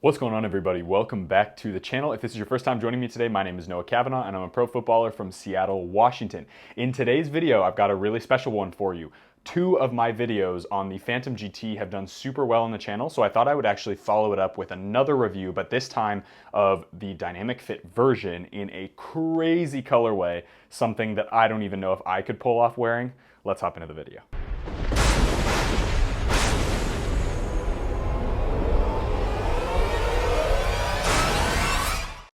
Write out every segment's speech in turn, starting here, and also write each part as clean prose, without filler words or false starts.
What's going on, everybody? Welcome back to the channel. If this is your first time joining me today, my name is Cavanaugh and I'm a pro footballer from Seattle, Washington. In today's video, I've got a really special one for you. Two of my videos on the Phantom GT have done super well on the channel, so I thought I would actually follow it up with another review, but this time of the dynamic fit version in a crazy colorway, something that I don't even know if I could pull off wearing. Let's hop into the video.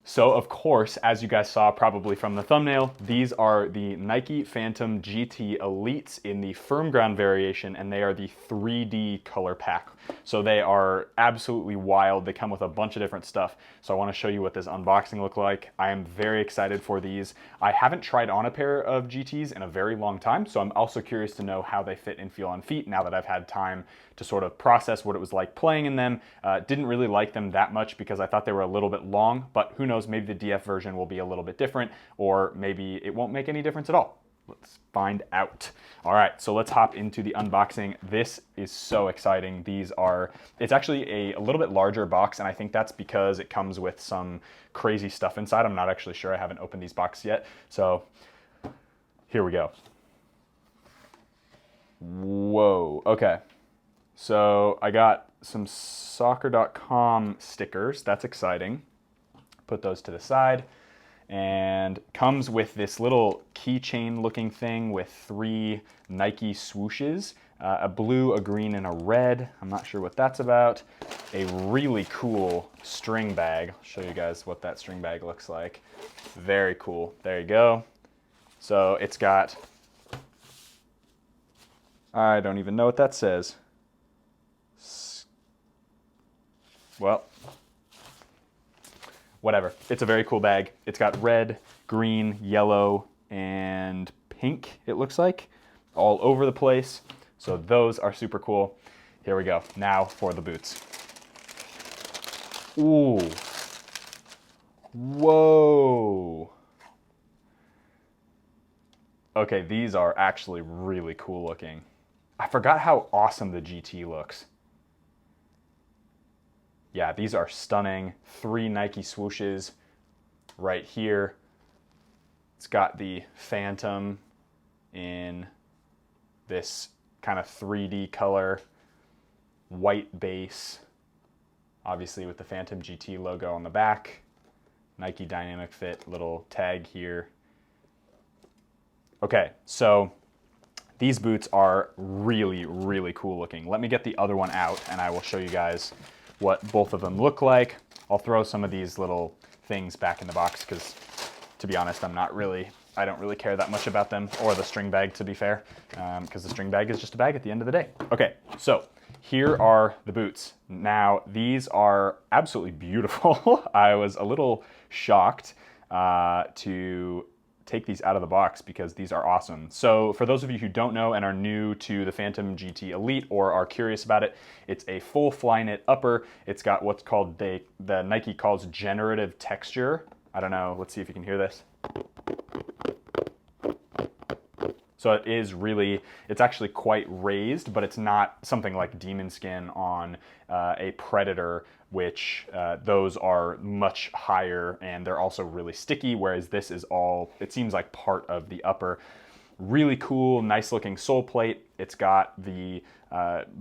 So of course, as you guys saw probably from the thumbnail, these are the Nike Phantom GT Elites in the firm ground variation, and they are the 3D color pack. So they are absolutely wild. They come with a bunch of different stuff. So I want to show you what this unboxing looked like. I am very excited for these. I haven't tried on a pair of GTs in a very long time, so I'm also curious to know how they fit and feel on feet now that I've had time to sort of process what it was like playing in them. Didn't really like them that much because I thought they were a little bit long, but who knows, maybe the DF version will be a little bit different, or maybe it won't make any difference at all. Let's find out. All right, so let's hop into the unboxing. This is so exciting. It's actually a little bit larger box, and I think that's because it comes with some crazy stuff inside. I'm not actually sure. I haven't opened these boxes yet. So here we go. Whoa, okay. So I got some soccer.com stickers. That's exciting. Put those to the side. And comes with this little keychain looking thing with 3 Nike swooshes, a blue, a green, and a red. I'm not sure what that's about. A really cool string bag. I'll show you guys what that string bag looks like. Very cool. There you go. So it's got, I don't even know what that says. Well, whatever. It's a very cool bag. It's got red, green, yellow, and pink, it looks like, all over the place. So those are super cool. Here we go. Now for the boots. Ooh. Whoa. Okay, these are actually really cool looking. I forgot how awesome the GT looks. Yeah, these are stunning. 3 Nike swooshes right here. It's got the Phantom in this kind of 3D color, white base, obviously with the Phantom GT logo on the back. Nike Dynamic Fit little tag here. Okay, so these boots are really, really cool looking. Let me get the other one out and I will show you guys what both of them look like. I'll throw some of these little things back in the box because, to be honest, I don't really care that much about them, or the string bag, to be fair, because the string bag is just a bag at the end of the day. Okay, so here are the boots. Now, these are absolutely beautiful. I was a little shocked to take these out of the box because these are awesome. So for those of you who don't know and are new to the Phantom GT Elite or are curious about it, it's a full fly knit upper. It's got what's called, the Nike calls generative texture. I don't know, let's see if you can hear this. So it is really, it's actually quite raised, but it's not something like Demon Skin on a Predator, which those are much higher and they're also really sticky, whereas this is all, it seems like part of the upper. Really cool, nice looking sole plate. It's got the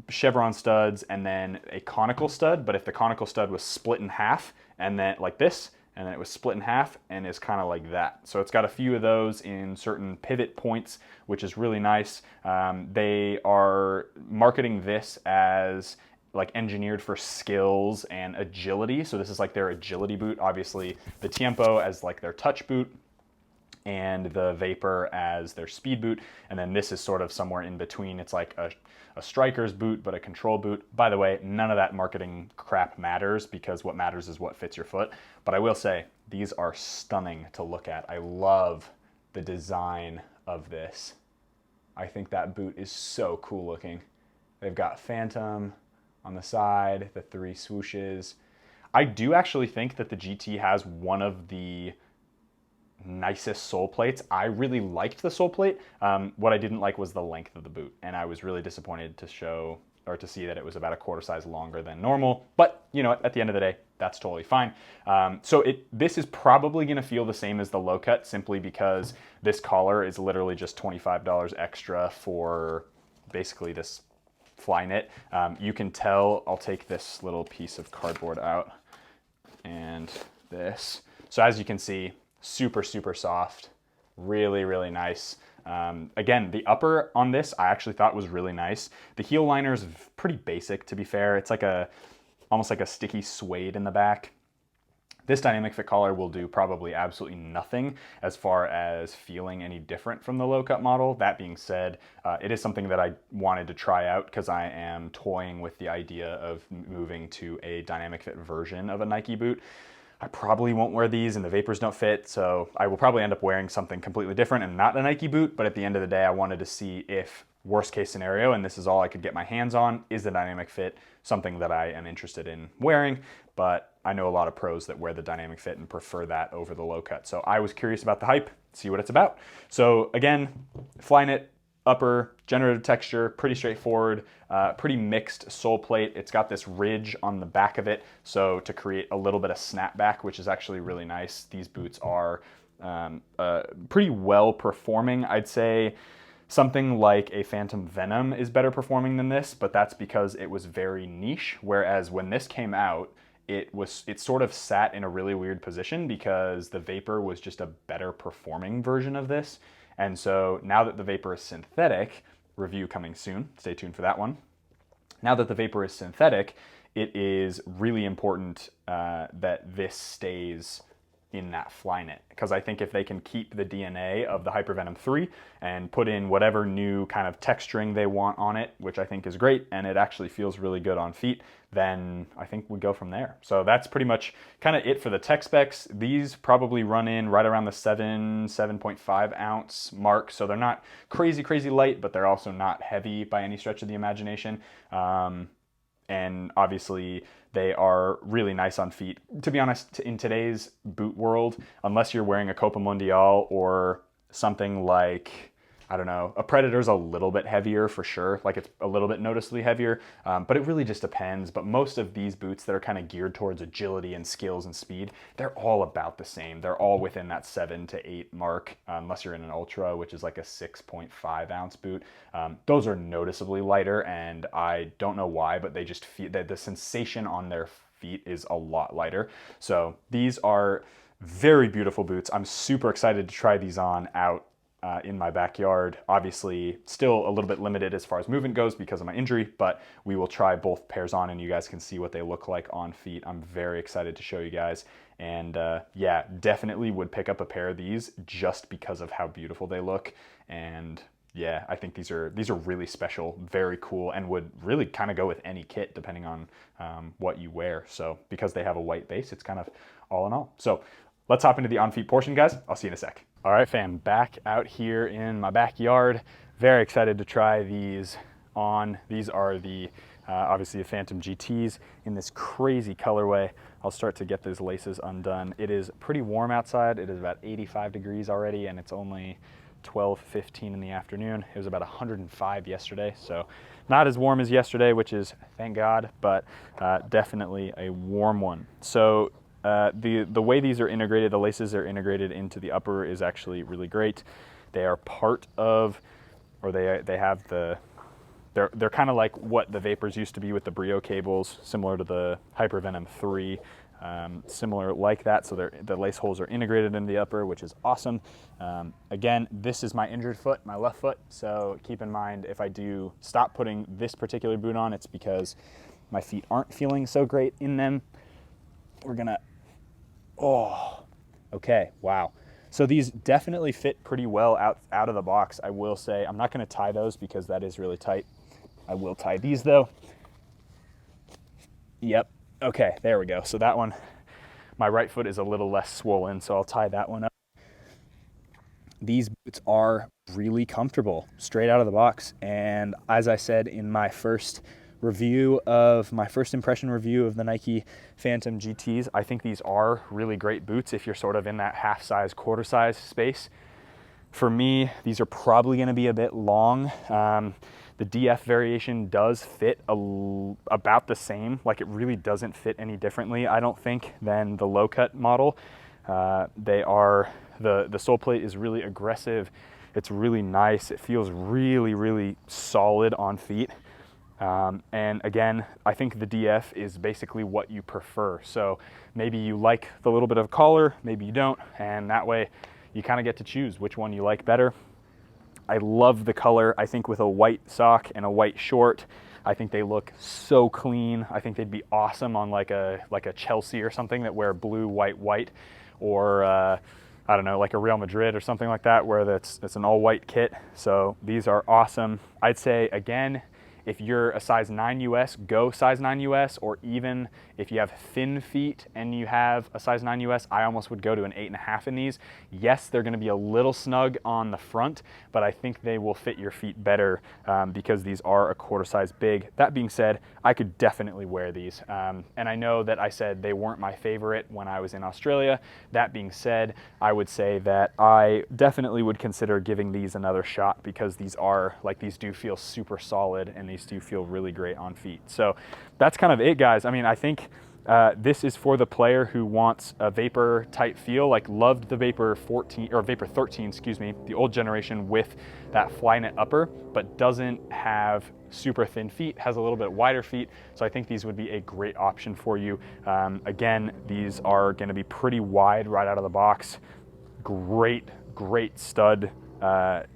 chevron studs and then a conical stud, but if the conical stud was split in half and then like this, and then it was split in half and is kind of like that. So it's got a few of those in certain pivot points, which is really nice. They are marketing this as like engineered for skills and agility. So this is like their agility boot. Obviously the Tiempo as like their touch boot, and the Vapor as their speed boot. And then this is sort of somewhere in between. It's like a striker's boot, but a control boot. By the way, none of that marketing crap matters because what matters is what fits your foot. But I will say, these are stunning to look at. I love the design of this. I think that boot is so cool looking. They've got Phantom on the side, the 3 swooshes. I do actually think that the GT has one of the nicest sole plates. I really liked the sole plate. What I didn't like was the length of the boot, and I was really disappointed to see that it was about a quarter size longer than normal. But you know, at the end of the day, that's totally fine. This is probably going to feel the same as the low cut, simply because this collar is literally just $25 extra for basically this fly knit. You can tell, I'll take this little piece of cardboard out and this. So as you can see, super, super soft, really, really nice. Again, the upper on this I actually thought was really nice. The heel liner is pretty basic, to be fair. It's like almost like a sticky suede in the back. This dynamic fit collar will do probably absolutely nothing as far as feeling any different from the low cut model. That being said, it is something that I wanted to try out because I am toying with the idea of moving to a dynamic fit version of a Nike boot. I probably won't wear these and the Vapors don't fit, so I will probably end up wearing something completely different and not a Nike boot, but at the end of the day, I wanted to see if, worst case scenario, and this is all I could get my hands on, is the dynamic fit something that I am interested in wearing. But I know a lot of pros that wear the dynamic fit and prefer that over the low cut. So I was curious about the hype, see what it's about. So again, fly knit, upper, generative texture, pretty straightforward, pretty mixed sole plate. It's got this ridge on the back of it, so to create a little bit of snapback, which is actually really nice. These boots are pretty well performing. I'd say something like a Phantom Venom is better performing than this, but that's because it was very niche, whereas when this came out, it sort of sat in a really weird position because the Vapor was just a better performing version of this. And so now that the Vapor is synthetic, review coming soon, stay tuned for that one. Now that the Vapor is synthetic, it is really important that this stays in that fly knit, because I think if they can keep the DNA of the Hypervenom 3 and put in whatever new kind of texturing they want on it, which I think is great, and it actually feels really good on feet, then I think we go from there. So that's pretty much kind of it for the tech specs. These probably run in right around the 7.5 ounce mark, so they're not crazy, crazy light, but they're also not heavy by any stretch of the imagination. And obviously they are really nice on feet. To be honest, in today's boot world, unless you're wearing a Copa Mundial or something like, I don't know, a Predator's a little bit heavier for sure, like it's a little bit noticeably heavier, but it really just depends. But most of these boots that are kind of geared towards agility and skills and speed, they're all about the same. They're all within that 7 to 8 mark, unless you're in an Ultra, which is like a 6.5 ounce boot. Those are noticeably lighter, and I don't know why, but they just feel that the sensation on their feet is a lot lighter. So these are very beautiful boots. I'm super excited to try these on out in my backyard. Obviously still a little bit limited as far as movement goes because of my injury, but we will try both pairs on and you guys can see what they look like on feet. I'm very excited to show you guys, and yeah, definitely would pick up a pair of these just because of how beautiful they look. And yeah, I think these are really special, very cool, and would really kind of go with any kit depending on what you wear. So because they have a white base, it's kind of all in all. So let's hop into the on feet portion, guys. I'll see you in a sec. All right, fam, back out here in my backyard. Very excited to try these on. These are the obviously the Phantom GTs in this crazy colorway. I'll start to get those laces undone. It is pretty warm outside. It is about 85 degrees already, and it's only 12:15 in the afternoon. It was about 105 yesterday, so not as warm as yesterday, which is thank God, but definitely a warm one. So the way these are integrated, the laces are integrated into the upper, is actually really great. They are part of, or they have the, they're kind of like what the Vapors used to be with the Brio cables, similar to the Hypervenom 3, similar like that. So the lace holes are integrated in the upper, which is awesome. Again, this is my injured foot, my left foot. So keep in mind, if I do stop putting this particular boot on, it's because my feet aren't feeling so great in them. We're gonna, oh, okay, wow. So these definitely fit pretty well out of the box, I will say. I'm not gonna tie those because that is really tight. I will tie these though. Yep, okay, there we go. So that one, my right foot is a little less swollen, so I'll tie that one up. These boots are really comfortable straight out of the box. And as I said in my first impression review of the Nike Phantom GTs, I think these are really great boots if you're sort of in that half size, quarter size space. For me, these are probably gonna be a bit long. The DF variation does fit about the same. Like, it really doesn't fit any differently, I don't think, than the low cut model. The sole plate is really aggressive. It's really nice. It feels really, really solid on feet. And again, I think the DF is basically what you prefer. So maybe you like the little bit of collar, maybe you don't, and that way you kind of get to choose which one you like better. I love the color. I think with a white sock and a white short, I think they look so clean. I think they'd be awesome on like a Chelsea or something that wear blue, white, white, or I don't know, like a Real Madrid or something like that, where it's an all white kit. So these are awesome. I'd say, again, if you're a size 9 US, go size 9 US, or even if you have thin feet and you have a size 9 US, I almost would go to an 8.5 in these. Yes, they're gonna be a little snug on the front, but I think they will fit your feet better because these are a quarter size big. That being said, I could definitely wear these. And I know that I said they weren't my favorite when I was in Australia. That being said, I would say that I definitely would consider giving these another shot because these do feel super solid and these do feel really great on feet. So that's kind of it, guys. I mean, I think this is for the player who wants a Vapor type feel, like loved the Vapor 14 or Vapor 13, excuse me, the old generation with that Flyknit upper, but doesn't have super thin feet, has a little bit wider feet. So I think these would be a great option for you. Again, these are going to be pretty wide right out of the box. Great stud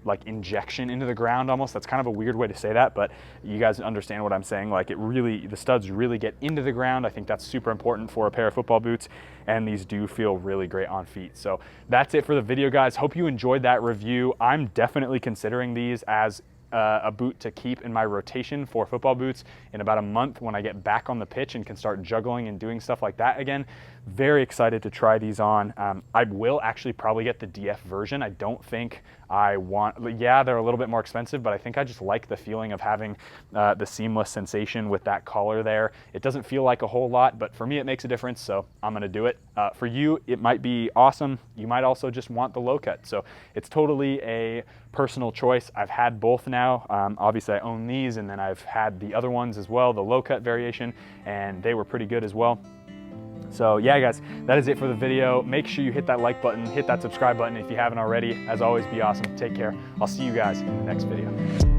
like injection into the ground almost. That's kind of a weird way to say that, but you guys understand what I'm saying. Like, the studs really get into the ground. I think that's super important for a pair of football boots, and these do feel really great on feet. So that's it for the video, guys. Hope you enjoyed that review. I'm definitely considering these as a boot to keep in my rotation for football boots in about a month when I get back on the pitch and can start juggling and doing stuff like that again. Very excited to try these on. I will actually probably get the DF version. I don't think I want, yeah, they're a little bit more expensive, but I think I just like the feeling of having the seamless sensation with that collar there. It doesn't feel like a whole lot, but for me it makes a difference, so I'm gonna do it. For you, it might be awesome. You might also just want the low cut, so it's totally a personal choice. I've had both now. Obviously I own these, and then I've had the other ones as well, the low cut variation, and they were pretty good as well. So yeah, guys, that is it for the video. Make sure you hit that like button, hit that subscribe button if you haven't already. As always, be awesome. Take care. I'll see you guys in the next video.